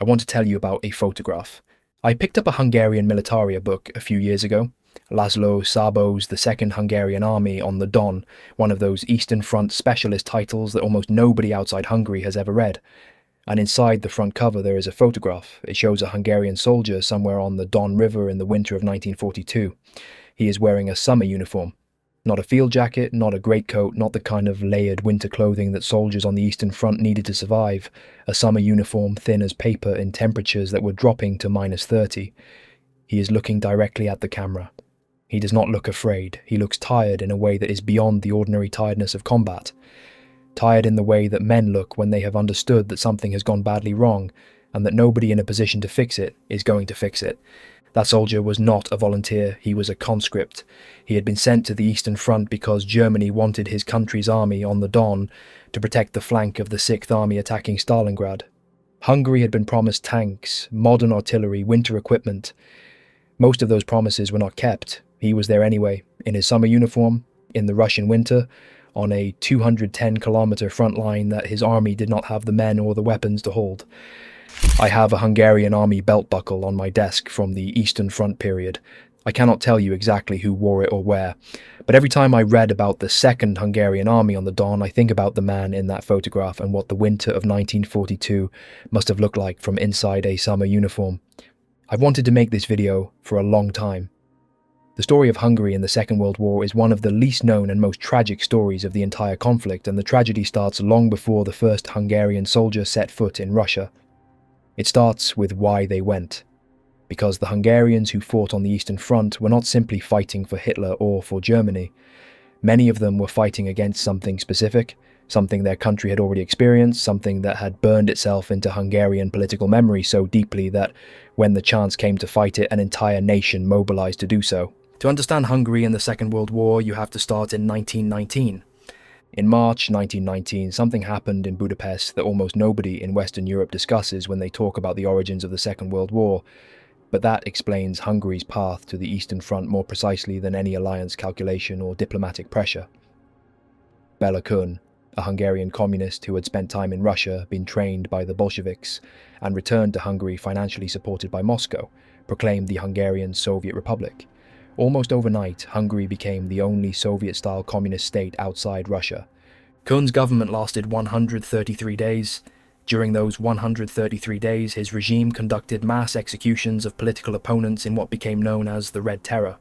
I want to tell you about a photograph. I picked up a Hungarian militaria book a few years ago, Laszlo Szabó's The Second Hungarian Army on the Don, one of those Eastern Front specialist titles that almost nobody outside Hungary has ever read. And inside the front cover there is a photograph. It shows a Hungarian soldier somewhere on the Don River in the winter of 1942. He is wearing a summer uniform. Not a field jacket, not a greatcoat, not the kind of layered winter clothing that soldiers on the Eastern Front needed to survive. A summer uniform thin as paper in temperatures that were dropping to -30. He is looking directly at the camera. He does not look afraid. He looks tired in a way that is beyond the ordinary tiredness of combat. Tired in the way that men look when they have understood that something has gone badly wrong, and that nobody in a position to fix it is going to fix it. That soldier was not a volunteer, he was a conscript. He had been sent to the Eastern Front because Germany wanted his country's army on the Don to protect the flank of the 6th Army attacking Stalingrad. Hungary had been promised tanks, modern artillery, winter equipment. Most of those promises were not kept. He was there anyway, in his summer uniform, in the Russian winter, on a 210-kilometre front line that his army did not have the men or the weapons to hold. I have a Hungarian army belt buckle on my desk from the Eastern Front period. I cannot tell you exactly who wore it or where, but every time I read about the Second Hungarian Army on the Don, I think about the man in that photograph and what the winter of 1942 must have looked like from inside a summer uniform. I've wanted to make this video for a long time. The story of Hungary in the Second World War is one of the least known and most tragic stories of the entire conflict, and the tragedy starts long before the first Hungarian soldier set foot in Russia. It starts with why they went. Because the Hungarians who fought on the Eastern Front were not simply fighting for Hitler or for Germany. Many of them were fighting against something specific, something their country had already experienced, something that had burned itself into Hungarian political memory so deeply that when the chance came to fight it, an entire nation mobilized to do so. To understand Hungary in the Second World War, you have to start in 1919. In March 1919, something happened in Budapest that almost nobody in Western Europe discusses when they talk about the origins of the Second World War, but that explains Hungary's path to the Eastern Front more precisely than any alliance calculation or diplomatic pressure. Bela Kun, a Hungarian communist who had spent time in Russia, been trained by the Bolsheviks, and returned to Hungary financially supported by Moscow, proclaimed the Hungarian Soviet Republic. Almost overnight, Hungary became the only Soviet-style communist state outside Russia. Kun's government lasted 133 days. During those 133 days, his regime conducted mass executions of political opponents in what became known as the Red Terror.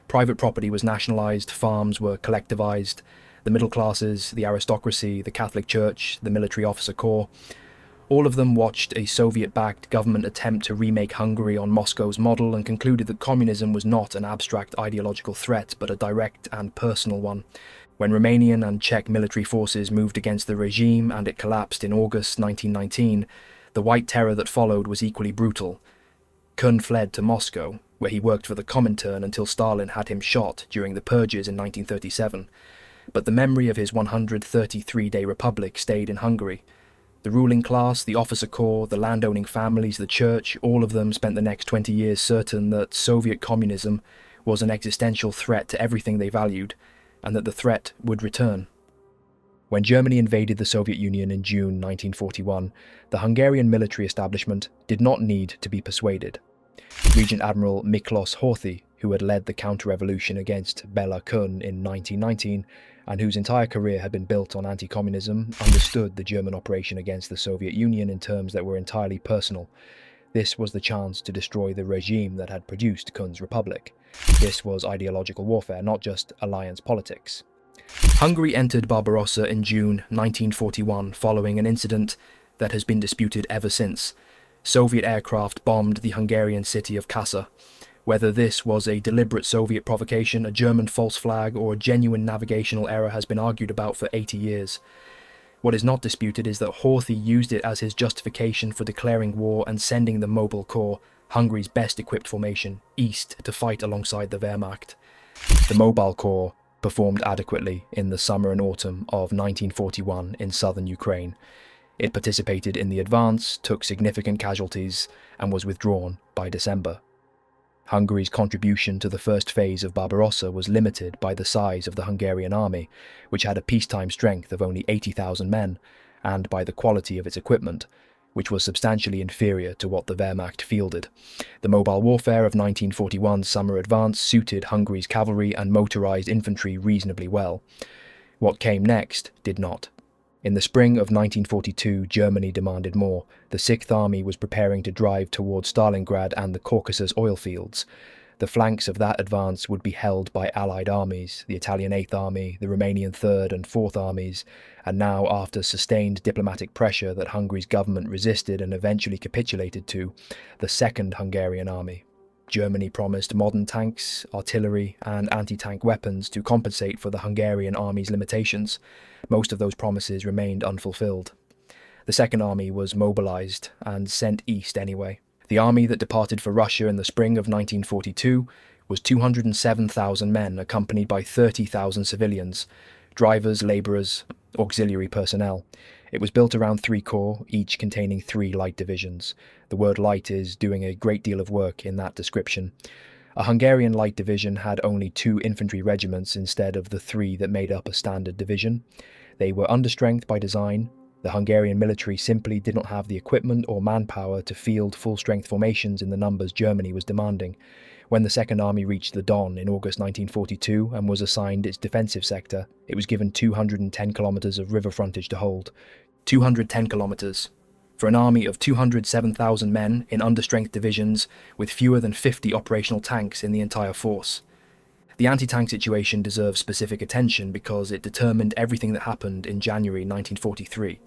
Private property was nationalized, farms were collectivized, the middle classes, the aristocracy, the Catholic Church, the military officer corps. All of them watched a Soviet-backed government attempt to remake Hungary on Moscow's model and concluded that communism was not an abstract ideological threat, but a direct and personal one. When Romanian and Czech military forces moved against the regime and it collapsed in August 1919, the White Terror that followed was equally brutal. Kun fled to Moscow, where he worked for the Comintern until Stalin had him shot during the purges in 1937. But the memory of his 133-day republic stayed in Hungary. The ruling class, the officer corps, the landowning families, the church, all of them spent the next 20 years certain that Soviet communism was an existential threat to everything they valued, and that the threat would return. When Germany invaded the Soviet Union in June 1941, the Hungarian military establishment did not need to be persuaded. Regent Admiral Miklos Horthy, who had led the counter-revolution against Bela Kun in 1919, and whose entire career had been built on anti-communism, understood the German operation against the Soviet Union in terms that were entirely personal. This was the chance to destroy the regime that had produced Kun's republic. This was ideological warfare, not just alliance politics. Hungary entered Barbarossa in June 1941 following an incident that has been disputed ever since. Soviet aircraft bombed the Hungarian city of Kassa. Whether this was a deliberate Soviet provocation, a German false flag, or a genuine navigational error has been argued about for 80 years. What is not disputed is that Horthy used it as his justification for declaring war and sending the Mobile Corps, Hungary's best-equipped formation, east to fight alongside the Wehrmacht. The Mobile Corps performed adequately in the summer and autumn of 1941 in southern Ukraine. It participated in the advance, took significant casualties, and was withdrawn by December. Hungary's contribution to the first phase of Barbarossa was limited by the size of the Hungarian army, which had a peacetime strength of only 80,000 men, and by the quality of its equipment. which was substantially inferior to what the Wehrmacht fielded. The mobile warfare of 1941's summer advance suited Hungary's cavalry and motorized infantry reasonably well. What came next did not. In the spring of 1942, Germany demanded more. The Sixth Army was preparing to drive towards Stalingrad and the Caucasus oil fields. The flanks of that advance would be held by Allied armies, the Italian Eighth Army, the Romanian Third and Fourth Armies, and now, after sustained diplomatic pressure that Hungary's government resisted and eventually capitulated to, the Second Hungarian Army. Germany promised modern tanks, artillery, and anti-tank weapons to compensate for the Hungarian army's limitations. Most of those promises remained unfulfilled. The Second Army was mobilized and sent east anyway. The army that departed for Russia in the spring of 1942 was 207,000 men, accompanied by 30,000 civilians, drivers, labourers, auxiliary personnel. It was built around 3 corps, each containing 3 light divisions. The word light is doing a great deal of work in that description. A Hungarian light division had only 2 infantry regiments instead of the 3 that made up a standard division. They were understrength by design. The Hungarian military simply did not have the equipment or manpower to field full-strength formations in the numbers Germany was demanding. When the Second Army reached the Don in August 1942 and was assigned its defensive sector, it was given 210 kilometres of river frontage to hold. 210 kilometres. For an army of 207,000 men in understrength divisions with fewer than 50 operational tanks in the entire force. The anti-tank situation deserves specific attention because it determined everything that happened in January 1943.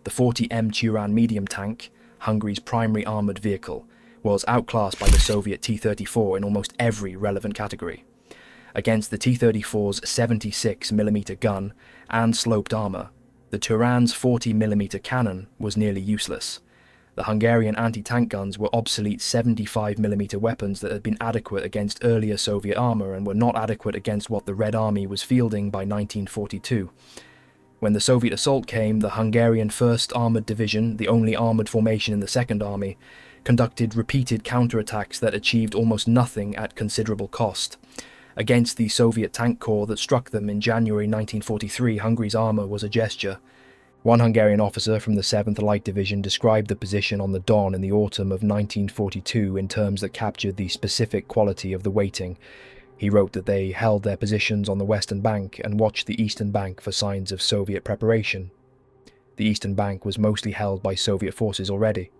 The 40M Turan medium tank, Hungary's primary armoured vehicle, was outclassed by the Soviet T-34 in almost every relevant category. Against the T-34's 76mm gun and sloped armour, the Turan's 40mm cannon was nearly useless. The Hungarian anti-tank guns were obsolete 75mm weapons that had been adequate against earlier Soviet armour and were not adequate against what the Red Army was fielding by 1942. When the Soviet assault came, the Hungarian 1st Armoured Division, the only armoured formation in the Second Army, conducted repeated counterattacks that achieved almost nothing at considerable cost. Against the Soviet tank corps that struck them in January 1943, Hungary's armour was a gesture. One Hungarian officer from the 7th Light Division described the position on the Don in the autumn of 1942 in terms that captured the specific quality of the waiting. He wrote that they held their positions on the western bank and watched the eastern bank for signs of Soviet preparation. The eastern bank was mostly held by Soviet forces already.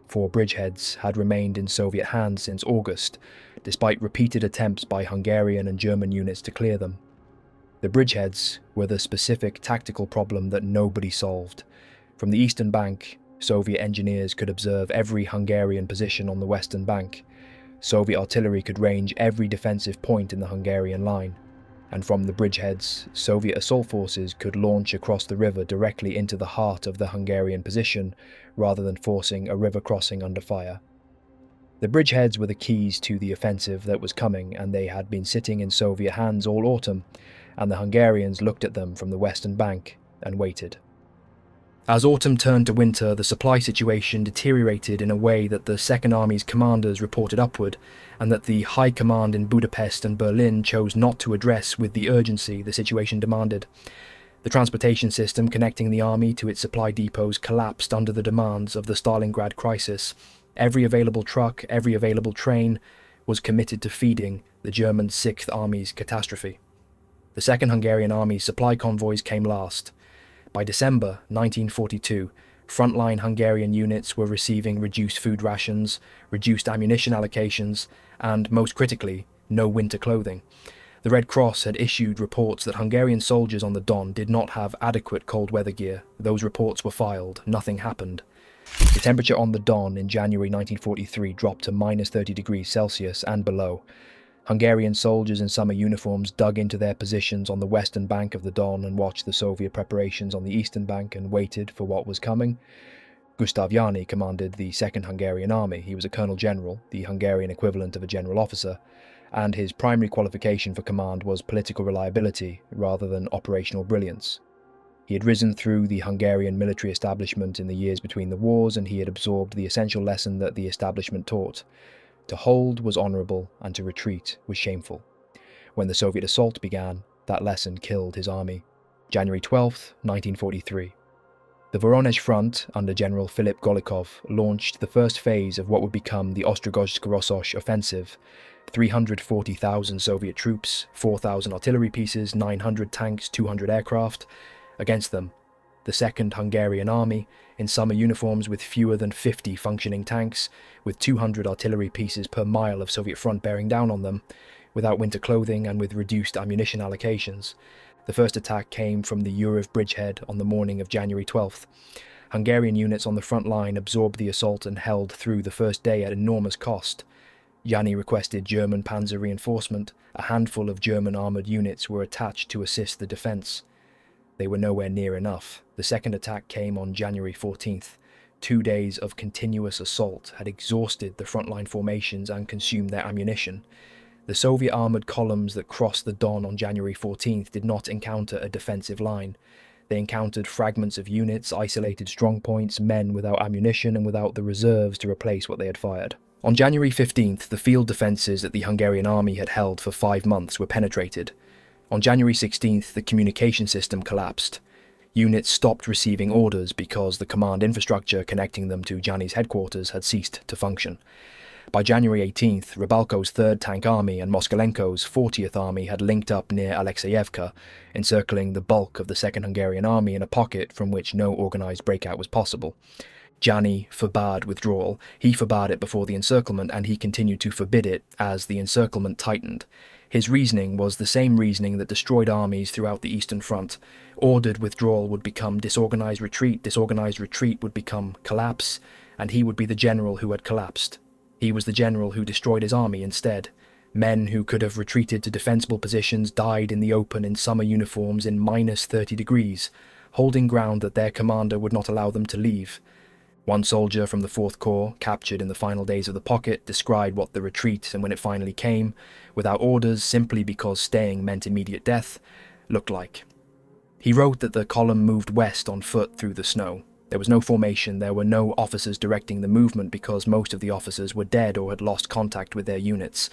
4 bridgeheads had remained in Soviet hands since August, despite repeated attempts by Hungarian and German units to clear them. The bridgeheads were the specific tactical problem that nobody solved. From the eastern bank, Soviet engineers could observe every Hungarian position on the western bank. Soviet artillery could range every defensive point in the Hungarian line. And from the bridgeheads, Soviet assault forces could launch across the river directly into the heart of the Hungarian position, rather than forcing a river crossing under fire. The bridgeheads were the keys to the offensive that was coming, and they had been sitting in Soviet hands all autumn, and the Hungarians looked at them from the western bank and waited. As autumn turned to winter, the supply situation deteriorated in a way that the Second Army's commanders reported upward, and that the High Command in Budapest and Berlin chose not to address with the urgency the situation demanded. The transportation system connecting the army to its supply depots collapsed under the demands of the Stalingrad crisis. Every available truck, every available train was committed to feeding the German Sixth Army's catastrophe. The Second Hungarian Army's supply convoys came last. By December 1942, frontline Hungarian units were receiving reduced food rations, reduced ammunition allocations, and, most critically, no winter clothing. The Red Cross had issued reports that Hungarian soldiers on the Don did not have adequate cold weather gear. Those reports were filed. Nothing happened. The temperature on the Don in January 1943 dropped to -30 degrees Celsius and below. Hungarian soldiers in summer uniforms dug into their positions on the western bank of the Don and watched the Soviet preparations on the eastern bank and waited for what was coming. Gustav Jani commanded the Second Hungarian Army. He was a colonel general, the Hungarian equivalent of a general officer, and his primary qualification for command was political reliability rather than operational brilliance. He had risen through the Hungarian military establishment in the years between the wars, and he had absorbed the essential lesson that the establishment taught. To hold was honourable, and to retreat was shameful. When the Soviet assault began, that lesson killed his army. January 12, 1943. The Voronezh Front, under General Philip Golikov, launched the first phase of what would become the Ostrogozhsk-Rossosh offensive. 340,000 Soviet troops, 4,000 artillery pieces, 900 tanks, 200 aircraft. Against them, the Second Hungarian Army, in summer uniforms with fewer than 50 functioning tanks, with 200 artillery pieces per mile of Soviet front bearing down on them, without winter clothing and with reduced ammunition allocations. The first attack came from the Yuriv bridgehead on the morning of January 12th. Hungarian units on the front line absorbed the assault and held through the first day at enormous cost. Gianni requested German panzer reinforcement. A handful of German armoured units were attached to assist the defence. They were nowhere near enough. The second attack came on January 14th. 2 days of continuous assault had exhausted the frontline formations and consumed their ammunition. The Soviet armoured columns that crossed the Don on January 14th did not encounter a defensive line. They encountered fragments of units, isolated strongpoints, men without ammunition and without the reserves to replace what they had fired. On January 15th, the field defences that the Hungarian army had held for 5 months were penetrated. On January 16th, the communication system collapsed. Units stopped receiving orders because the command infrastructure connecting them to Gianni's headquarters had ceased to function. By January 18th, Rybalko's 3rd Tank Army and Moskalenko's 40th Army had linked up near Alexeyevka, encircling the bulk of the 2nd Hungarian Army in a pocket from which no organised breakout was possible. Gianni forbade withdrawal. He forbade it before the encirclement, and he continued to forbid it as the encirclement tightened. His reasoning was the same reasoning that destroyed armies throughout the Eastern Front. Ordered withdrawal would become disorganised retreat would become collapse, and he would be the general who had collapsed. He was the general who destroyed his army instead. Men who could have retreated to defensible positions died in the open in summer uniforms in minus 30 degrees, holding ground that their commander would not allow them to leave. One soldier from the 4th Corps, captured in the final days of the pocket, described what the retreat, and when it finally came, without orders simply because staying meant immediate death, looked like. He wrote that the column moved west on foot through the snow. There was no formation, there were no officers directing the movement because most of the officers were dead or had lost contact with their units.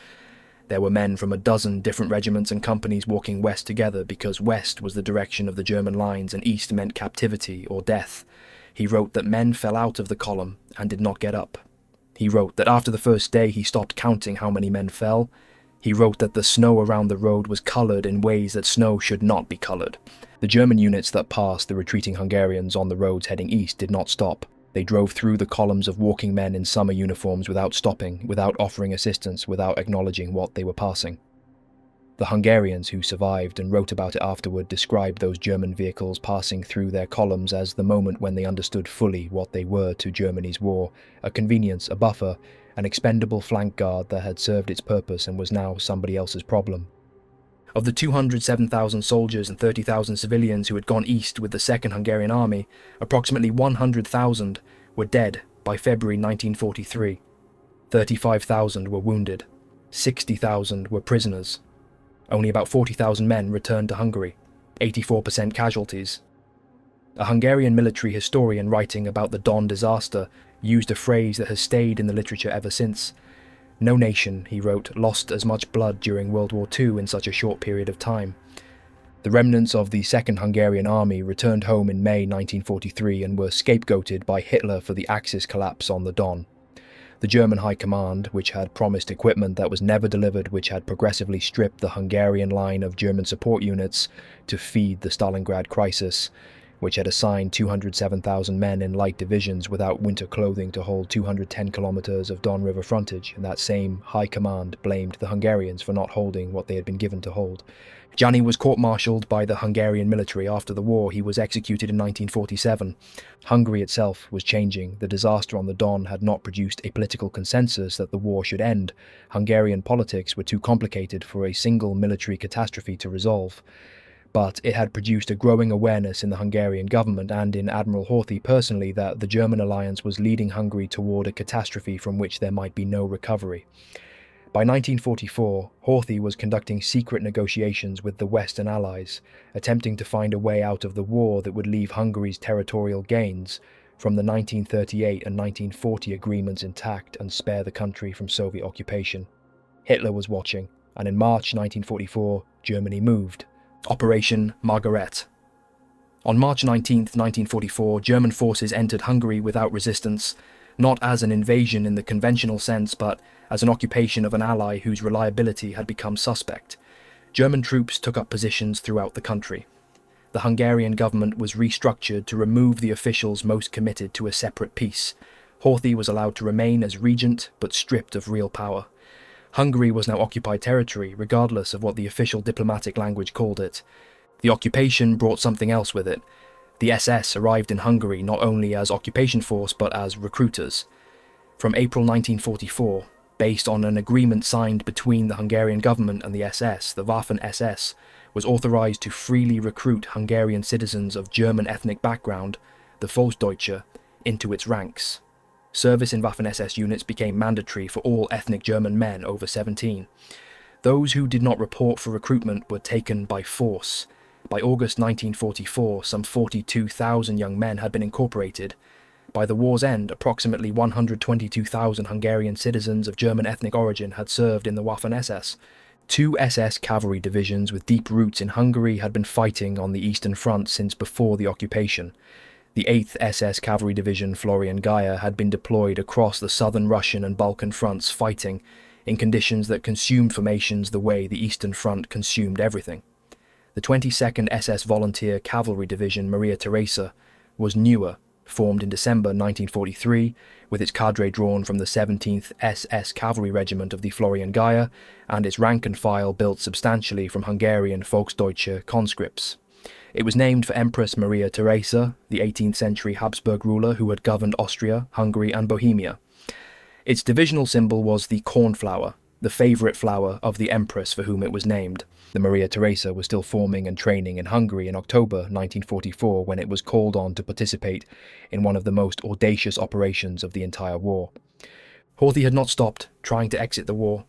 There were men from a dozen different regiments and companies walking west together because west was the direction of the German lines and east meant captivity or death. He wrote that men fell out of the column and did not get up. He wrote that after the first day he stopped counting how many men fell. He wrote that the snow around the road was coloured in ways that snow should not be coloured. The German units that passed the retreating Hungarians on the roads heading east did not stop. They drove through the columns of walking men in summer uniforms without stopping, without offering assistance, without acknowledging what they were passing. The Hungarians who survived and wrote about it afterward described those German vehicles passing through their columns as the moment when they understood fully what they were to Germany's war, a convenience, a buffer, an expendable flank guard that had served its purpose and was now somebody else's problem. Of the 207,000 soldiers and 30,000 civilians who had gone east with the 2nd Hungarian Army, approximately 100,000 were dead by February 1943. 35,000 were wounded. 60,000 were prisoners. Only about 40,000 men returned to Hungary, 84% casualties. A Hungarian military historian writing about the Don disaster used a phrase that has stayed in the literature ever since. No nation, he wrote, lost as much blood during World War II in such a short period of time. The remnants of the 2nd Hungarian Army returned home in May 1943 and were scapegoated by Hitler for the Axis collapse on the Don. The German High Command, which had promised equipment that was never delivered, which had progressively stripped the Hungarian line of German support units to feed the Stalingrad crisis, which had assigned 207,000 men in light divisions without winter clothing to hold 210 kilometers of Don River frontage, and that same High Command blamed the Hungarians for not holding what they had been given to hold. Gianni was court-martialed by the Hungarian military after the war. He was executed in 1947. Hungary itself was changing. The disaster on the Don had not produced a political consensus that the war should end. Hungarian politics were too complicated for a single military catastrophe to resolve. But it had produced a growing awareness in the Hungarian government and in Admiral Horthy personally that the German alliance was leading Hungary toward a catastrophe from which there might be no recovery. By 1944, Horthy was conducting secret negotiations with the Western Allies, attempting to find a way out of the war that would leave Hungary's territorial gains from the 1938 and 1940 agreements intact and spare the country from Soviet occupation. Hitler was watching, and in March 1944, Germany moved. Operation Margaret. On March 19, 1944, German forces entered Hungary without resistance, not as an invasion in the conventional sense, but as an occupation of an ally whose reliability had become suspect. German troops took up positions throughout the country. The Hungarian government was restructured to remove the officials most committed to a separate peace. Horthy was allowed to remain as regent, but stripped of real power. Hungary was now occupied territory, regardless of what the official diplomatic language called it. The occupation brought something else with it. The SS arrived in Hungary not only as occupation force, but as recruiters. From April 1944, based on an agreement signed between the Hungarian government and the SS, the Waffen-SS was authorized to freely recruit Hungarian citizens of German ethnic background, the Volksdeutsche, into its ranks. Service in Waffen-SS units became mandatory for all ethnic German men over 17. Those who did not report for recruitment were taken by force. By August 1944, some 42,000 young men had been incorporated. By the war's end, approximately 122,000 Hungarian citizens of German ethnic origin had served in the Waffen-SS. 2 SS cavalry divisions with deep roots in Hungary had been fighting on the Eastern Front since before the occupation. The 8th SS Cavalry Division Florian Geyer had been deployed across the southern Russian and Balkan fronts fighting in conditions that consumed formations the way the Eastern Front consumed everything. The 22nd SS Volunteer Cavalry Division Maria Theresa was newer, formed in December 1943, with its cadre drawn from the 17th SS Cavalry Regiment of the Florian Geyer and its rank and file built substantially from Hungarian Volksdeutsche conscripts. It was named for Empress Maria Theresa, the 18th century Habsburg ruler who had governed Austria, Hungary and Bohemia. Its divisional symbol was the cornflower, the favourite flower of the empress for whom it was named. The Maria Theresa was still forming and training in Hungary in October 1944 when it was called on to participate in one of the most audacious operations of the entire war. Horthy had not stopped trying to exit the war.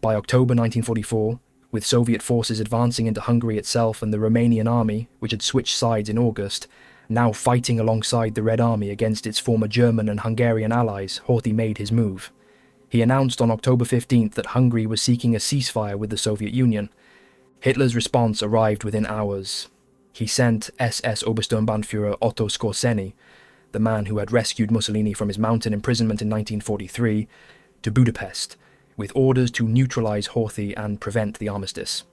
By October 1944, with Soviet forces advancing into Hungary itself and the Romanian army, which had switched sides in August, now fighting alongside the Red Army against its former German and Hungarian allies, Horthy made his move. He announced on October 15th that Hungary was seeking a ceasefire with the Soviet Union. Hitler's response arrived within hours. He sent SS Obersturmbannführer Otto Skorzeny, the man who had rescued Mussolini from his mountain imprisonment in 1943, to Budapest, with orders to neutralize Horthy and prevent the armistice.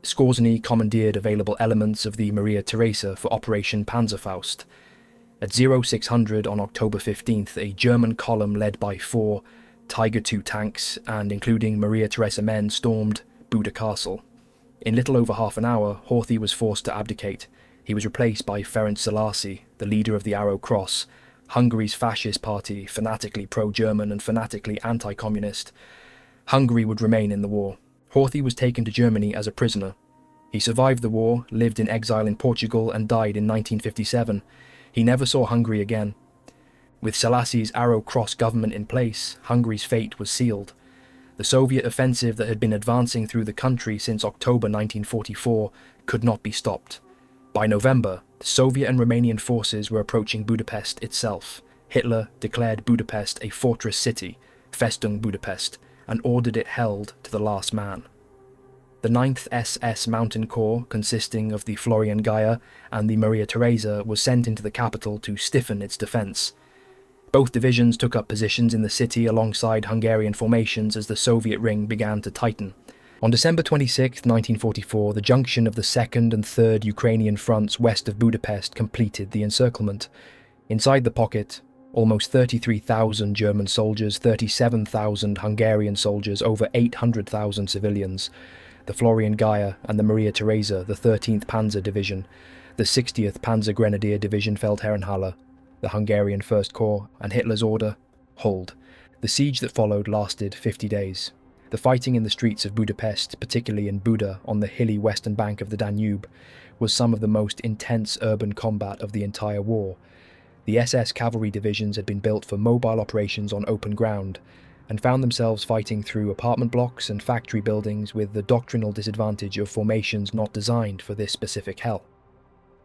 Skorzeny commandeered available elements of the Maria Theresa for Operation Panzerfaust. At 0600 on October 15th, a German column led by 4 Tiger II tanks and including Maria Theresa men stormed Buda Castle. In little over half an hour, Horthy was forced to abdicate. He was replaced by Ferenc Szalasi, the leader of the Arrow Cross, Hungary's fascist party, fanatically pro-German and fanatically anti-communist. Hungary would remain in the war. Horthy was taken to Germany as a prisoner. He survived the war, lived in exile in Portugal and died in 1957. He never saw Hungary again. With Szalasi's Arrow Cross government in place, Hungary's fate was sealed. The Soviet offensive that had been advancing through the country since October 1944 could not be stopped. By November, the Soviet and Romanian forces were approaching Budapest itself. Hitler declared Budapest a fortress city, Festung Budapest, and ordered it held to the last man. The 9th SS Mountain Corps, consisting of the Florian Geyer and the Maria Theresa, was sent into the capital to stiffen its defence. Both divisions took up positions in the city alongside Hungarian formations as the Soviet ring began to tighten. On December 26, 1944, the junction of the 2nd and 3rd Ukrainian fronts west of Budapest completed the encirclement. Inside the pocket, almost 33,000 German soldiers, 37,000 Hungarian soldiers, over 800,000 civilians. The Florian Geyer and the Maria Theresa, the 13th Panzer Division, the 60th Panzer Grenadier Division Feldherrenhalle, the Hungarian First Corps, and Hitler's order, hold. The siege that followed lasted 50 days. The fighting in the streets of Budapest, particularly in Buda on the hilly western bank of the Danube, was some of the most intense urban combat of the entire war. The SS cavalry divisions had been built for mobile operations on open ground, and found themselves fighting through apartment blocks and factory buildings with the doctrinal disadvantage of formations not designed for this specific hell.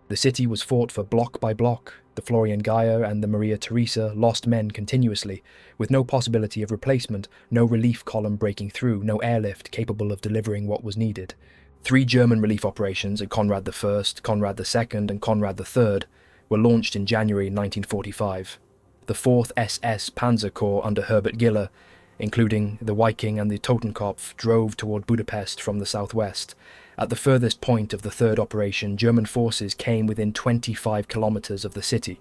The city was fought for block by block. The Florian Geyer and the Maria Theresa lost men continuously, with no possibility of replacement, no relief column breaking through, no airlift capable of delivering what was needed. 3 German relief operations at Conrad I, Conrad II, and Conrad III were launched in January 1945. The 4th SS Panzer Corps under Herbert Giller, including the Viking and the Totenkopf, drove toward Budapest from the southwest. At the furthest point of the third operation, German forces came within 25 kilometers of the city.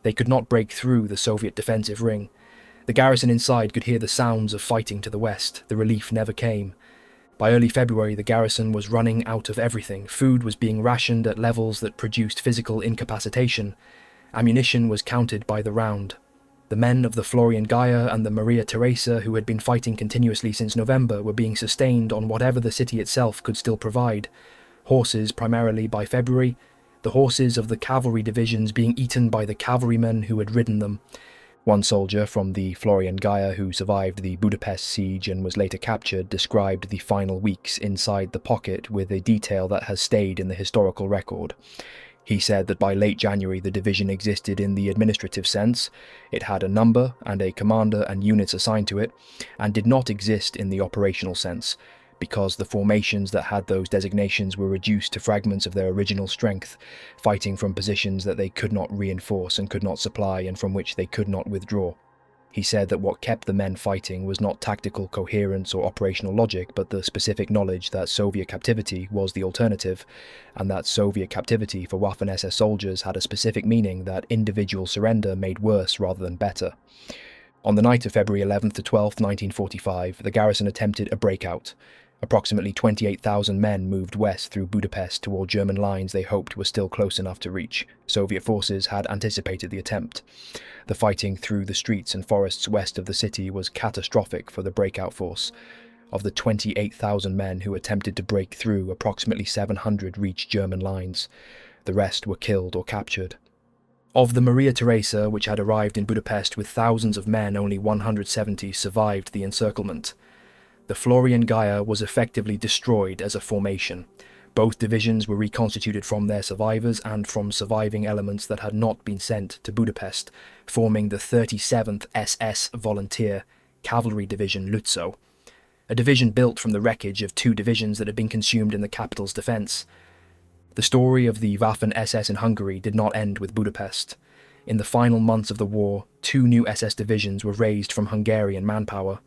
They could not break through the Soviet defensive ring. The garrison inside could hear the sounds of fighting to the west. The relief never came. By early February, the garrison was running out of everything. Food was being rationed at levels that produced physical incapacitation. Ammunition was counted by the round. The men of the Florian Geyer and the Maria Theresa, who had been fighting continuously since November, were being sustained on whatever the city itself could still provide. Horses primarily by February, the horses of the cavalry divisions being eaten by the cavalrymen who had ridden them. One soldier from the Florian Geyer who survived the Budapest siege and was later captured described the final weeks inside the pocket with a detail that has stayed in the historical record. He said that by late January the division existed in the administrative sense, it had a number and a commander and units assigned to it, and did not exist in the operational sense, because the formations that had those designations were reduced to fragments of their original strength, fighting from positions that they could not reinforce and could not supply and from which they could not withdraw. He said that what kept the men fighting was not tactical coherence or operational logic, but the specific knowledge that Soviet captivity was the alternative, and that Soviet captivity for Waffen-SS soldiers had a specific meaning that individual surrender made worse rather than better. On the night of February 11th to 12th, 1945, the garrison attempted a breakout. Approximately 28,000 men moved west through Budapest toward German lines they hoped were still close enough to reach. Soviet forces had anticipated the attempt. The fighting through the streets and forests west of the city was catastrophic for the breakout force. Of the 28,000 men who attempted to break through, approximately 700 reached German lines. The rest were killed or captured. Of the Maria Theresa, which had arrived in Budapest with thousands of men, only 170 survived the encirclement. The Florian Geyer was effectively destroyed as a formation. Both divisions were reconstituted from their survivors and from surviving elements that had not been sent to Budapest, forming the 37th SS Volunteer Cavalry Division Lützow, a division built from the wreckage of 2 divisions that had been consumed in the capital's defence. The story of the Waffen-SS in Hungary did not end with Budapest. In the final months of the war, 2 new SS divisions were raised from Hungarian manpower.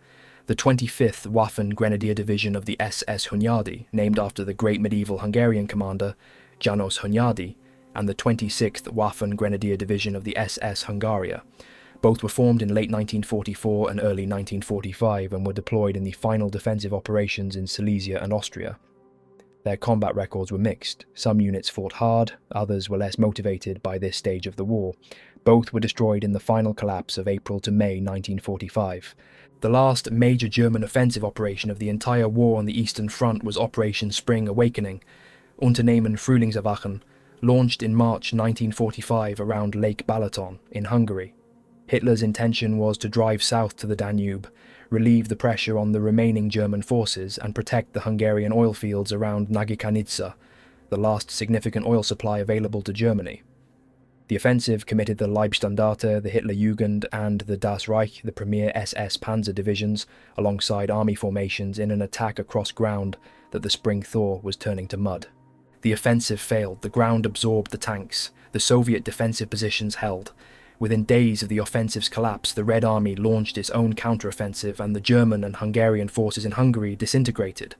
The 25th Waffen Grenadier Division of the SS Hunyadi, named after the great medieval Hungarian commander János Hunyadi, and the 26th Waffen Grenadier Division of the SS Hungaria. Both were formed in late 1944 and early 1945 and were deployed in the final defensive operations in Silesia and Austria. Their combat records were mixed. Some units fought hard, others were less motivated by this stage of the war. Both were destroyed in the final collapse of April to May 1945. The last major German offensive operation of the entire war on the Eastern Front was Operation Spring Awakening, Unternehmen Frühlingserwachen, launched in March 1945 around Lake Balaton in Hungary. Hitler's intention was to drive south to the Danube, relieve the pressure on the remaining German forces and protect the Hungarian oil fields around Nagykanizsa, the last significant oil supply available to Germany. The offensive committed the Leibstandarte, the Hitlerjugend, and the Das Reich, the premier SS Panzer divisions, alongside army formations in an attack across ground that the spring thaw was turning to mud. The offensive failed, the ground absorbed the tanks, the Soviet defensive positions held. Within days of the offensive's collapse, the Red Army launched its own counteroffensive and the German and Hungarian forces in Hungary disintegrated.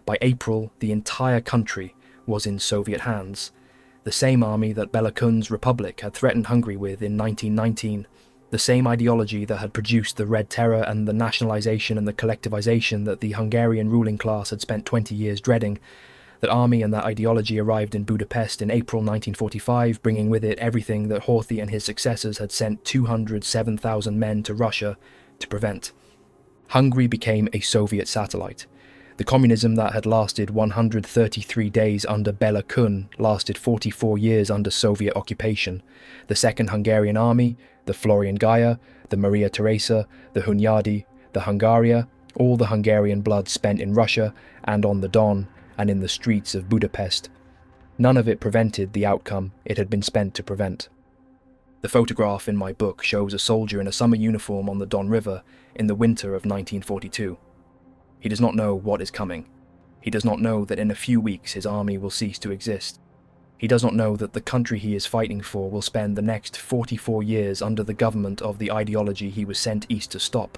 By April, the entire country was in Soviet hands. The same army that Bela Kun's Republic had threatened Hungary with in 1919, the same ideology that had produced the Red Terror and the nationalisation and the collectivisation that the Hungarian ruling class had spent 20 years dreading. That army and that ideology arrived in Budapest in April 1945, bringing with it everything that Horthy and his successors had sent 207,000 men to Russia to prevent. Hungary became a Soviet satellite. The communism that had lasted 133 days under Bela Kun lasted 44 years under Soviet occupation. The Second Hungarian Army, the Florian Geyer, the Maria Theresa, the Hunyadi, the Hungaria, all the Hungarian blood spent in Russia and on the Don and in the streets of Budapest. None of it prevented the outcome it had been spent to prevent. The photograph in my book shows a soldier in a summer uniform on the Don River in the winter of 1942. He does not know what is coming. He does not know that in a few weeks his army will cease to exist. He does not know that the country he is fighting for will spend the next 44 years under the government of the ideology he was sent east to stop.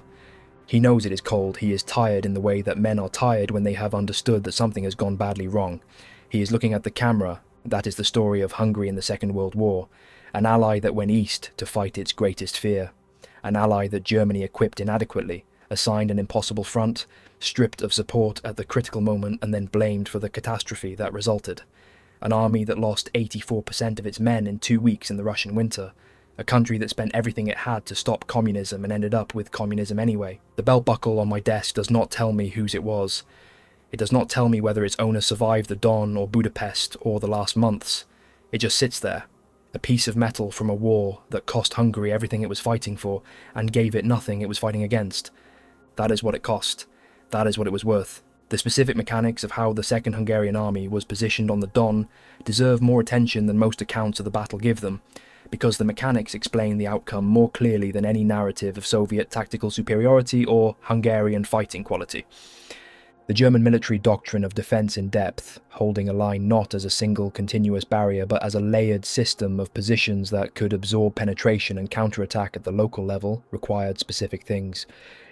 He knows it is cold. He is tired in the way that men are tired when they have understood that something has gone badly wrong. He is looking at the camera. That is the story of Hungary in the Second World War, an ally that went east to fight its greatest fear, an ally that Germany equipped inadequately, assigned an impossible front, stripped of support at the critical moment and then blamed for the catastrophe that resulted. An army that lost 84% of its men in 2 weeks in the Russian winter. A country that spent everything it had to stop communism and ended up with communism anyway. The belt buckle on my desk does not tell me whose it was. It does not tell me whether its owner survived the Don or Budapest or the last months. It just sits there. A piece of metal from a war that cost Hungary everything it was fighting for and gave it nothing it was fighting against. That is what it cost. That is what it was worth. The specific mechanics of how the Second Hungarian Army was positioned on the Don deserve more attention than most accounts of the battle give them, because the mechanics explain the outcome more clearly than any narrative of Soviet tactical superiority or Hungarian fighting quality. The German military doctrine of defence in depth, holding a line not as a single continuous barrier but as a layered system of positions that could absorb penetration and counterattack at the local level, required specific things.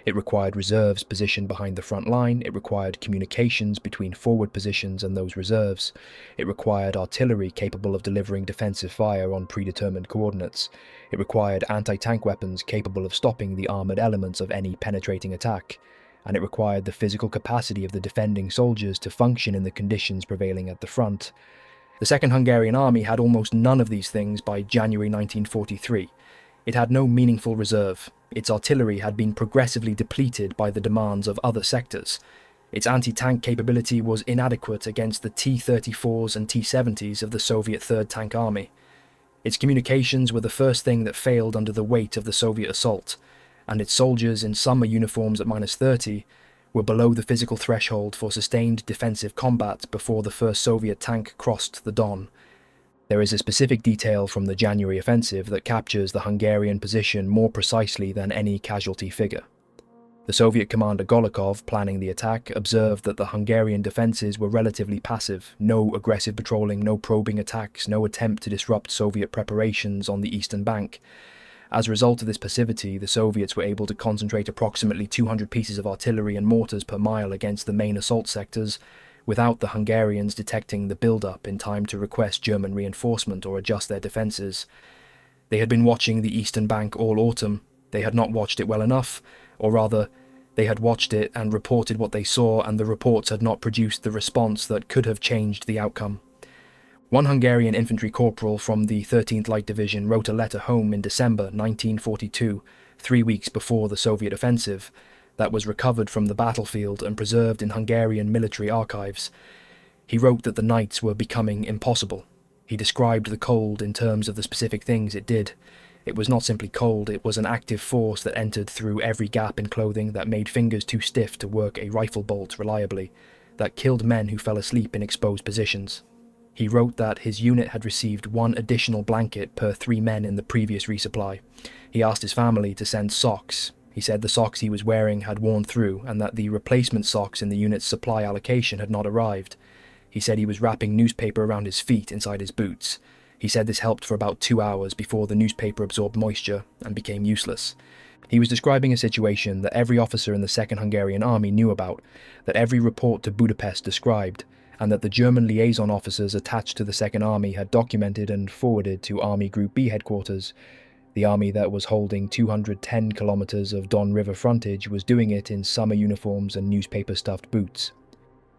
It required reserves positioned behind the front line, it required communications between forward positions and those reserves, it required artillery capable of delivering defensive fire on predetermined coordinates, it required anti-tank weapons capable of stopping the armoured elements of any penetrating attack, and it required the physical capacity of the defending soldiers to function in the conditions prevailing at the front. The Second Hungarian Army had almost none of these things by January 1943. It had no meaningful reserve. Its artillery had been progressively depleted by the demands of other sectors. Its anti-tank capability was inadequate against the T-34s and T-70s of the Soviet Third Tank Army. Its communications were the first thing that failed under the weight of the Soviet assault, and its soldiers in summer uniforms at -30 were below the physical threshold for sustained defensive combat before the first Soviet tank crossed the Don. There is a specific detail from the January offensive that captures the Hungarian position more precisely than any casualty figure. The Soviet commander Golikov, planning the attack, observed that the Hungarian defences were relatively passive, no aggressive patrolling, no probing attacks, no attempt to disrupt Soviet preparations on the eastern bank. As a result of this passivity, the Soviets were able to concentrate approximately 200 pieces of artillery and mortars per mile against the main assault sectors, without the Hungarians detecting the build-up in time to request German reinforcement or adjust their defences. They had been watching the eastern bank all autumn. They had not watched it well enough, or rather, they had watched it and reported what they saw, and the reports had not produced the response that could have changed the outcome. One Hungarian infantry corporal from the 13th Light Division wrote a letter home in December 1942, 3 weeks before the Soviet offensive, that was recovered from the battlefield and preserved in Hungarian military archives. He wrote that the nights were becoming impossible. He described the cold in terms of the specific things it did. It was not simply cold, it was an active force that entered through every gap in clothing, that made fingers too stiff to work a rifle bolt reliably, that killed men who fell asleep in exposed positions. He wrote that his unit had received 1 additional blanket per 3 men in the previous resupply. He asked his family to send socks. He said the socks he was wearing had worn through and that the replacement socks in the unit's supply allocation had not arrived. He said he was wrapping newspaper around his feet inside his boots. He said this helped for about 2 hours before the newspaper absorbed moisture and became useless. He was describing a situation that every officer in the Second Hungarian Army knew about, that every report to Budapest described, and that the German liaison officers attached to the Second Army had documented and forwarded to Army Group B headquarters. The army that was holding 210 kilometers of Don River frontage was doing it in summer uniforms and newspaper-stuffed boots.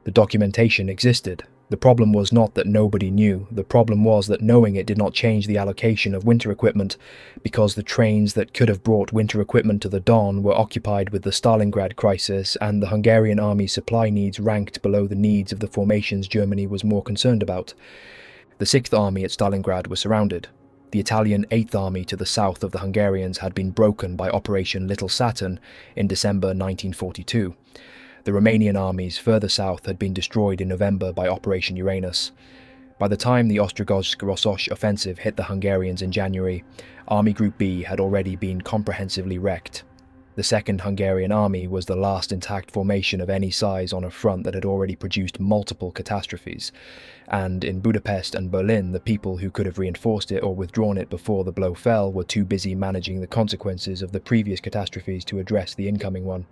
The documentation existed. The problem was not that nobody knew. The problem was that knowing it did not change the allocation of winter equipment, because the trains that could have brought winter equipment to the Don were occupied with the Stalingrad crisis, and the Hungarian army's supply needs ranked below the needs of the formations Germany was more concerned about. The 6th Army at Stalingrad was surrounded. The Italian 8th Army to the south of the Hungarians had been broken by Operation Little Saturn in December 1942. The Romanian armies further south had been destroyed in November by Operation Uranus. By the time the Ostrogozhsk-Rossosh offensive hit the Hungarians in January, Army Group B had already been comprehensively wrecked. The Second Hungarian Army was the last intact formation of any size on a front that had already produced multiple catastrophes, and in Budapest and Berlin, the people who could have reinforced it or withdrawn it before the blow fell were too busy managing the consequences of the previous catastrophes to address the incoming one.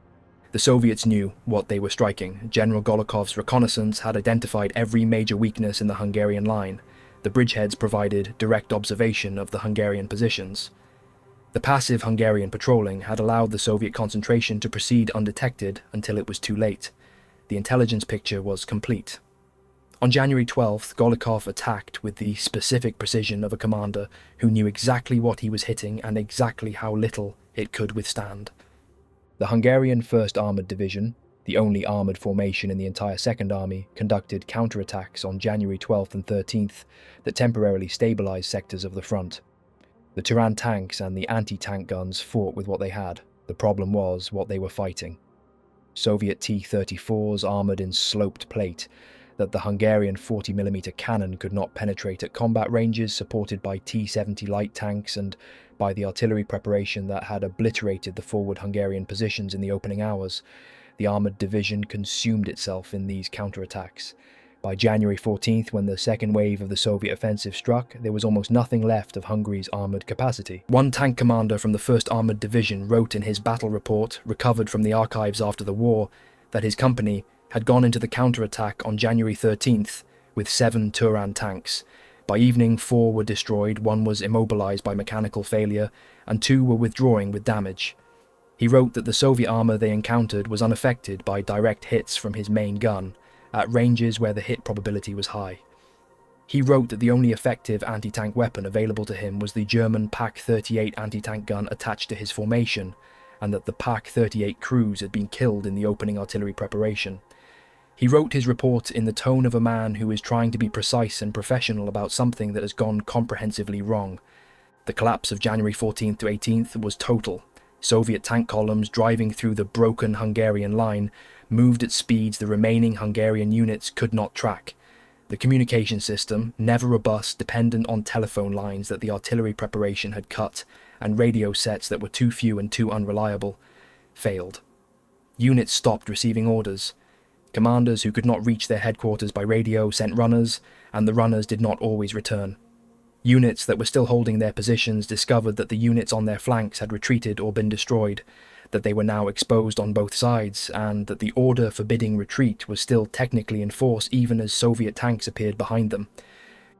The Soviets knew what they were striking. General Golokov's reconnaissance had identified every major weakness in the Hungarian line. The bridgeheads provided direct observation of the Hungarian positions. The passive Hungarian patrolling had allowed the Soviet concentration to proceed undetected until it was too late. The intelligence picture was complete. On January 12th, Golokov attacked with the specific precision of a commander who knew exactly what he was hitting and exactly how little it could withstand. The Hungarian 1st Armoured Division, the only armoured formation in the entire Second Army, conducted counterattacks on January 12th and 13th that temporarily stabilised sectors of the front. The Turan tanks and the anti-tank guns fought with what they had. The problem was what they were fighting. Soviet T-34s armoured in sloped plate that the Hungarian 40mm cannon could not penetrate at combat ranges, supported by T-70 light tanks and by the artillery preparation that had obliterated the forward Hungarian positions in the opening hours. The armoured division consumed itself in these counterattacks. By January 14th, when the second wave of the Soviet offensive struck, there was almost nothing left of Hungary's armoured capacity. One tank commander from the 1st Armoured Division wrote in his battle report, recovered from the archives after the war, that his company had gone into the counterattack on January 13th with 7 Turan tanks. By evening, 4 were destroyed, 1 was immobilized by mechanical failure, and 2 were withdrawing with damage. He wrote that the Soviet armour they encountered was unaffected by direct hits from his main gun, at ranges where the hit probability was high. He wrote that the only effective anti-tank weapon available to him was the German Pak-38 anti-tank gun attached to his formation, and that the Pak-38 crews had been killed in the opening artillery preparation. He wrote his report in the tone of a man who is trying to be precise and professional about something that has gone comprehensively wrong. The collapse of January 14th to 18th was total. Soviet tank columns driving through the broken Hungarian line moved at speeds the remaining Hungarian units could not track. The communication system, never robust, dependent on telephone lines that the artillery preparation had cut, and radio sets that were too few and too unreliable, failed. Units stopped receiving orders. Commanders who could not reach their headquarters by radio sent runners, and the runners did not always return. Units that were still holding their positions discovered that the units on their flanks had retreated or been destroyed, that they were now exposed on both sides, and that the order forbidding retreat was still technically in force even as Soviet tanks appeared behind them.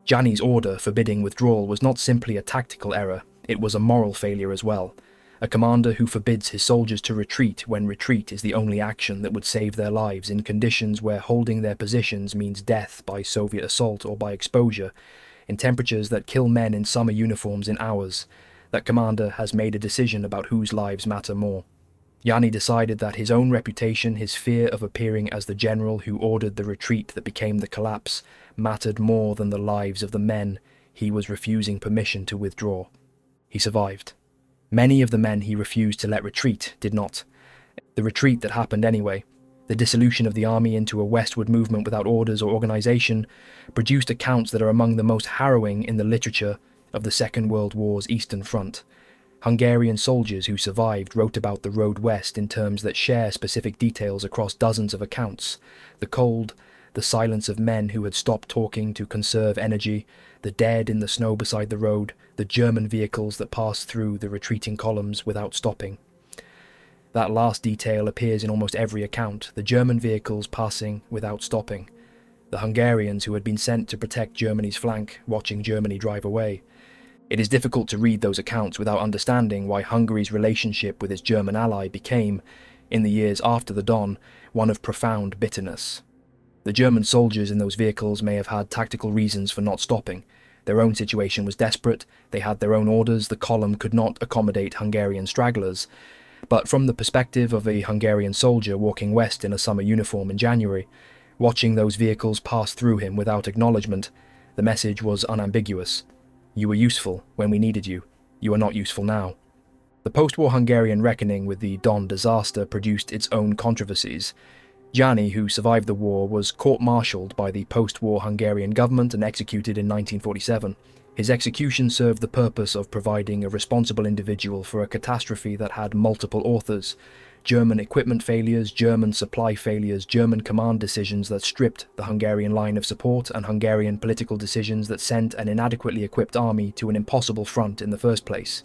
Gianni's order forbidding withdrawal was not simply a tactical error, it was a moral failure as well. A commander who forbids his soldiers to retreat when retreat is the only action that would save their lives in conditions where holding their positions means death by Soviet assault or by exposure, in temperatures that kill men in summer uniforms in hours. That commander has made a decision about whose lives matter more. Gianni decided that his own reputation, his fear of appearing as the general who ordered the retreat that became the collapse, mattered more than the lives of the men he was refusing permission to withdraw. He survived. Many of the men he refused to let retreat did not. The retreat that happened anyway, the dissolution of the army into a westward movement without orders or organisation, produced accounts that are among the most harrowing in the literature of the Second World War's Eastern Front. Hungarian soldiers who survived wrote about the road west in terms that share specific details across dozens of accounts. The cold, the silence of men who had stopped talking to conserve energy, the dead in the snow beside the road, the German vehicles that passed through the retreating columns without stopping. That last detail appears in almost every account, the German vehicles passing without stopping. The Hungarians who had been sent to protect Germany's flank, watching Germany drive away. It is difficult to read those accounts without understanding why Hungary's relationship with its German ally became, in the years after the Don, one of profound bitterness. The German soldiers in those vehicles may have had tactical reasons for not stopping. Their own situation was desperate, they had their own orders, the column could not accommodate Hungarian stragglers. But from the perspective of a Hungarian soldier walking west in a summer uniform in January, watching those vehicles pass through him without acknowledgement, the message was unambiguous. You were useful when we needed you. You are not useful now. The post-war Hungarian reckoning with the Don disaster produced its own controversies. Gianni, who survived the war, was court-martialed by the post-war Hungarian government and executed in 1947. His execution served the purpose of providing a responsible individual for a catastrophe that had multiple authors: German equipment failures, German supply failures, German command decisions that stripped the Hungarian line of support, and Hungarian political decisions that sent an inadequately equipped army to an impossible front in the first place.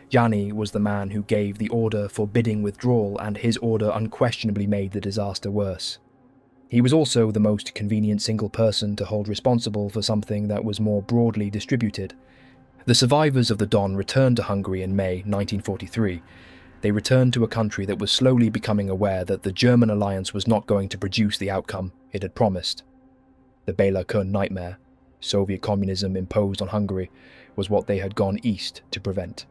Jani was the man who gave the order forbidding withdrawal, and his order unquestionably made the disaster worse. He was also the most convenient single person to hold responsible for something that was more broadly distributed. The survivors of the Don returned to Hungary in May 1943. They returned to a country that was slowly becoming aware that the German alliance was not going to produce the outcome it had promised. The Béla Kun nightmare, Soviet communism imposed on Hungary, was what they had gone east to prevent.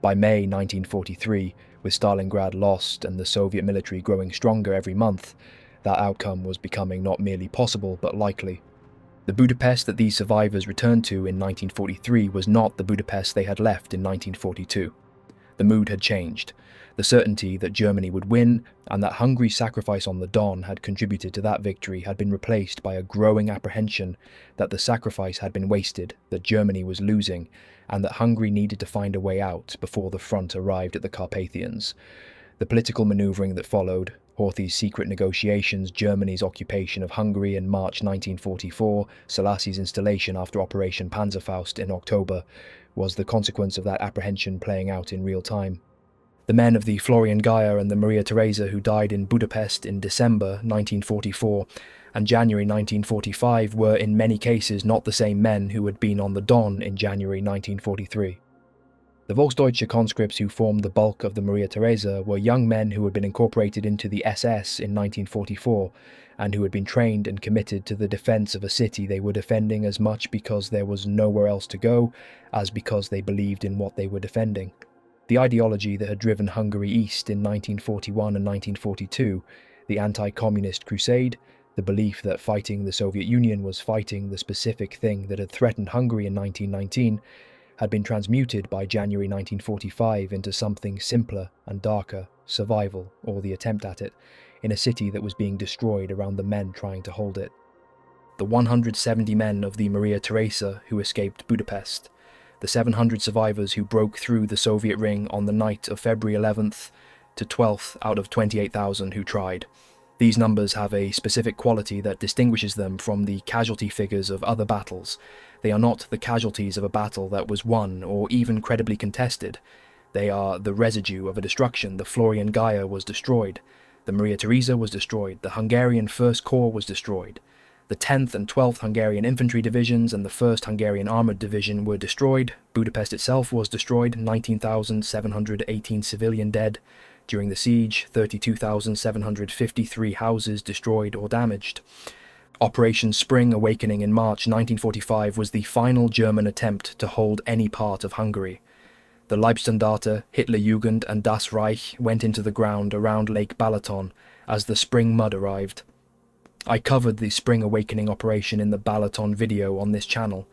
By May 1943, with Stalingrad lost and the Soviet military growing stronger every month, that outcome was becoming not merely possible but likely. The Budapest that these survivors returned to in 1943 was not the Budapest they had left in 1942. The mood had changed. The certainty that Germany would win and that Hungary's sacrifice on the Don had contributed to that victory had been replaced by a growing apprehension that the sacrifice had been wasted, that Germany was losing, and that Hungary needed to find a way out before the front arrived at the Carpathians. The political manoeuvring that followed, Horthy's secret negotiations, Germany's occupation of Hungary in March 1944, Szelassi's installation after Operation Panzerfaust in October, was the consequence of that apprehension playing out in real time. The men of the Florian Geyer and the Maria Theresa who died in Budapest in December 1944 and January 1945 were in many cases not the same men who had been on the Don in January 1943. The Volksdeutsche conscripts who formed the bulk of the Maria Theresa were young men who had been incorporated into the SS in 1944 and who had been trained and committed to the defence of a city they were defending as much because there was nowhere else to go as because they believed in what they were defending. The ideology that had driven Hungary east in 1941 and 1942, the anti-communist crusade, the belief that fighting the Soviet Union was fighting the specific thing that had threatened Hungary in 1919, had been transmuted by January 1945 into something simpler and darker, survival, or the attempt at it, in a city that was being destroyed around the men trying to hold it. The 170 men of the Maria Theresa who escaped Budapest, the 700 survivors who broke through the Soviet ring on the night of February 11th to 12th out of 28,000 who tried. These numbers have a specific quality that distinguishes them from the casualty figures of other battles. They are not the casualties of a battle that was won or even credibly contested. They are the residue of a destruction. The Florian Geyer was destroyed. The Maria Theresa was destroyed. The Hungarian First Corps was destroyed. The 10th and 12th Hungarian Infantry Divisions and the 1st Hungarian Armoured Division were destroyed. Budapest itself was destroyed, 19,718 civilian dead. During the siege, 32,753 houses destroyed or damaged. Operation Spring Awakening in March 1945 was the final German attempt to hold any part of Hungary. The Leibstandarte, Hitlerjugend and Das Reich went into the ground around Lake Balaton as the spring mud arrived. I covered the Spring Awakening operation in the Balaton video on this channel.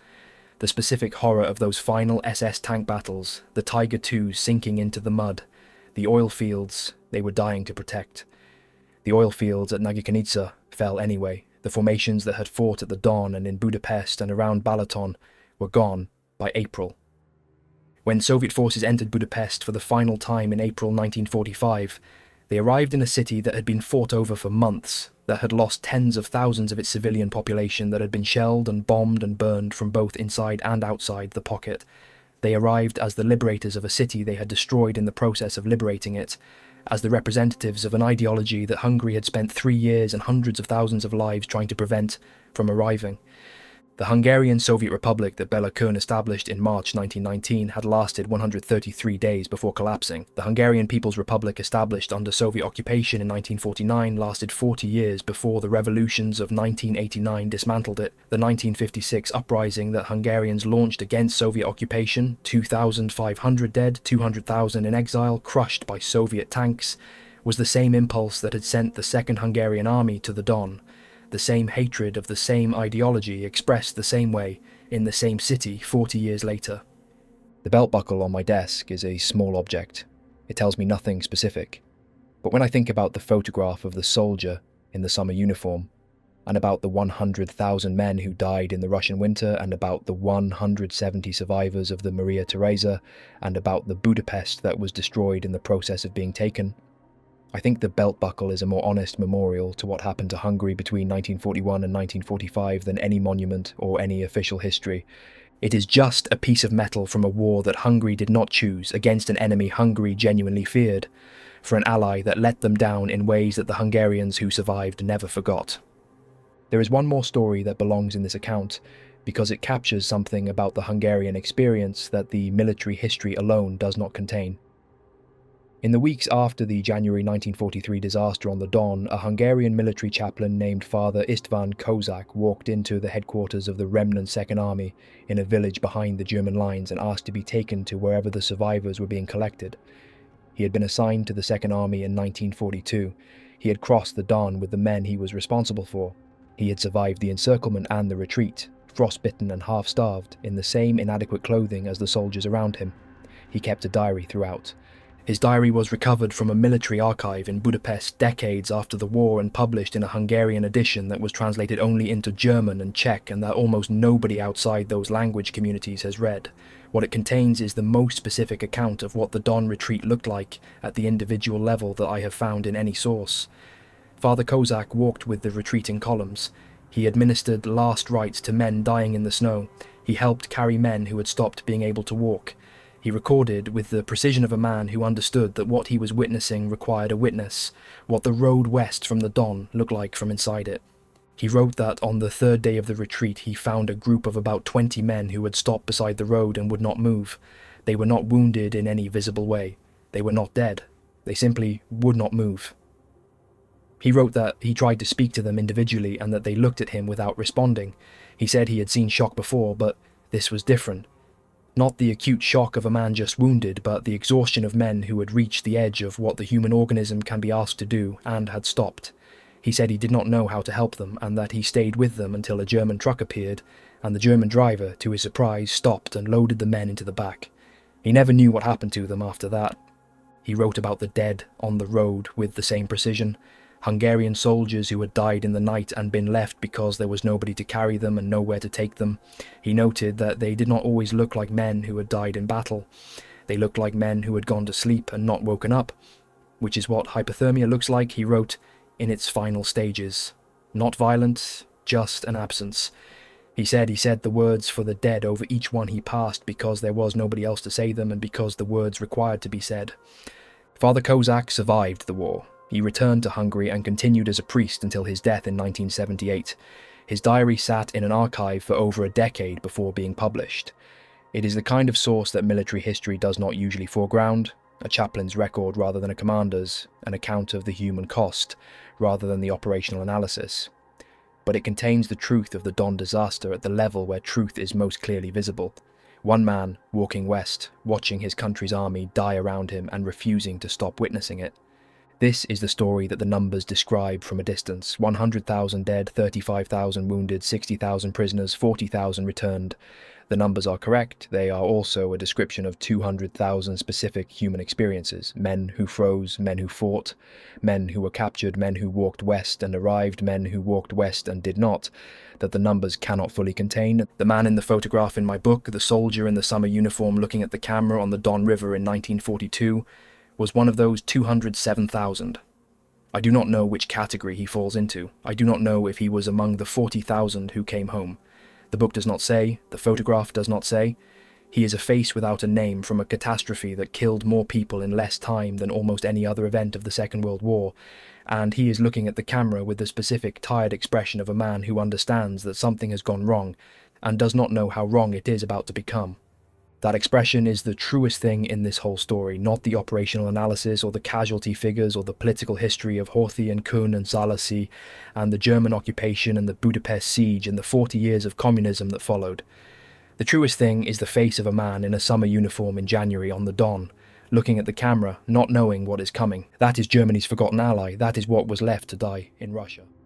The specific horror of those final SS tank battles, the Tiger IIs sinking into the mud, the oil fields they were dying to protect. The oil fields at Nagykanizsa fell anyway. The formations that had fought at the Don and in Budapest and around Balaton were gone by April. When Soviet forces entered Budapest for the final time in April 1945, they arrived in a city that had been fought over for months, that had lost tens of thousands of its civilian population, that had been shelled and bombed and burned from both inside and outside the pocket. They arrived as the liberators of a city they had destroyed in the process of liberating it, as the representatives of an ideology that Hungary had spent 3 years and hundreds of thousands of lives trying to prevent from arriving. The Hungarian Soviet Republic that Béla Kun established in March 1919 had lasted 133 days before collapsing. The Hungarian People's Republic established under Soviet occupation in 1949 lasted 40 years before the revolutions of 1989 dismantled it. The 1956 uprising that Hungarians launched against Soviet occupation, 2,500 dead, 200,000 in exile, crushed by Soviet tanks, was the same impulse that had sent the Second Hungarian Army to the Don. The same hatred of the same ideology expressed the same way in the same city 40 years later. The belt buckle on my desk is a small object. It tells me nothing specific. But when I think about the photograph of the soldier in the summer uniform, and about the 100,000 men who died in the Russian winter, and about the 170 survivors of the Maria Theresa, and about the Budapest that was destroyed in the process of being taken. I think the belt buckle is a more honest memorial to what happened to Hungary between 1941 and 1945 than any monument or any official history. It is just a piece of metal from a war that Hungary did not choose against an enemy Hungary genuinely feared, for an ally that let them down in ways that the Hungarians who survived never forgot. There is one more story that belongs in this account, because it captures something about the Hungarian experience that the military history alone does not contain. In the weeks after the January 1943 disaster on the Don, a Hungarian military chaplain named Father István Kozák walked into the headquarters of the remnant Second Army in a village behind the German lines and asked to be taken to wherever the survivors were being collected. He had been assigned to the Second Army in 1942. He had crossed the Don with the men he was responsible for. He had survived the encirclement and the retreat, frostbitten and half-starved, in the same inadequate clothing as the soldiers around him. He kept a diary throughout. His diary was recovered from a military archive in Budapest decades after the war and published in a Hungarian edition that was translated only into German and Czech, and that almost nobody outside those language communities has read. What it contains is the most specific account of what the Don retreat looked like at the individual level that I have found in any source. Father Kozák walked with the retreating columns. He administered last rites to men dying in the snow. He helped carry men who had stopped being able to walk. He recorded, with the precision of a man who understood that what he was witnessing required a witness, what the road west from the Don looked like from inside it. He wrote that on the third day of the retreat he found a group of about 20 men who had stopped beside the road and would not move. They were not wounded in any visible way. They were not dead. They simply would not move. He wrote that he tried to speak to them individually and that they looked at him without responding. He said he had seen shock before, but this was different. Not the acute shock of a man just wounded, but the exhaustion of men who had reached the edge of what the human organism can be asked to do and had stopped. He said he did not know how to help them, and that he stayed with them until a German truck appeared, and the German driver, to his surprise, stopped and loaded the men into the back. He never knew what happened to them after that. He wrote about the dead on the road with the same precision. Hungarian soldiers who had died in the night and been left because there was nobody to carry them and nowhere to take them. He noted that they did not always look like men who had died in battle. They looked like men who had gone to sleep and not woken up, which is what hypothermia looks like, he wrote, in its final stages. Not violent, just an absence. He said the words for the dead over each one he passed because there was nobody else to say them and because the words required to be said. Father Kozák survived the war. He returned to Hungary and continued as a priest until his death in 1978. His diary sat in an archive for over a decade before being published. It is the kind of source that military history does not usually foreground, a chaplain's record rather than a commander's, an account of the human cost rather than the operational analysis. But it contains the truth of the Don disaster at the level where truth is most clearly visible. One man walking west, watching his country's army die around him and refusing to stop witnessing it. This is the story that the numbers describe from a distance. 100,000 dead, 35,000 wounded, 60,000 prisoners, 40,000 returned. The numbers are correct. They are also a description of 200,000 specific human experiences. Men who froze, men who fought, men who were captured, men who walked west and arrived, men who walked west and did not, that the numbers cannot fully contain. The man in the photograph in my book, the soldier in the summer uniform looking at the camera on the Don River in 1942, was one of those 207,000. I do not know which category he falls into. I do not know if he was among the 40,000 who came home. The book does not say, the photograph does not say. He is a face without a name from a catastrophe that killed more people in less time than almost any other event of the Second World War, and he is looking at the camera with the specific tired expression of a man who understands that something has gone wrong, and does not know how wrong it is about to become. That expression is the truest thing in this whole story, not the operational analysis or the casualty figures or the political history of Horthy and Kuhn and Zálasy and the German occupation and the Budapest siege and the 40 years of communism that followed. The truest thing is the face of a man in a summer uniform in January on the Don, looking at the camera, not knowing what is coming. That is Germany's forgotten ally. That is what was left to die in Russia.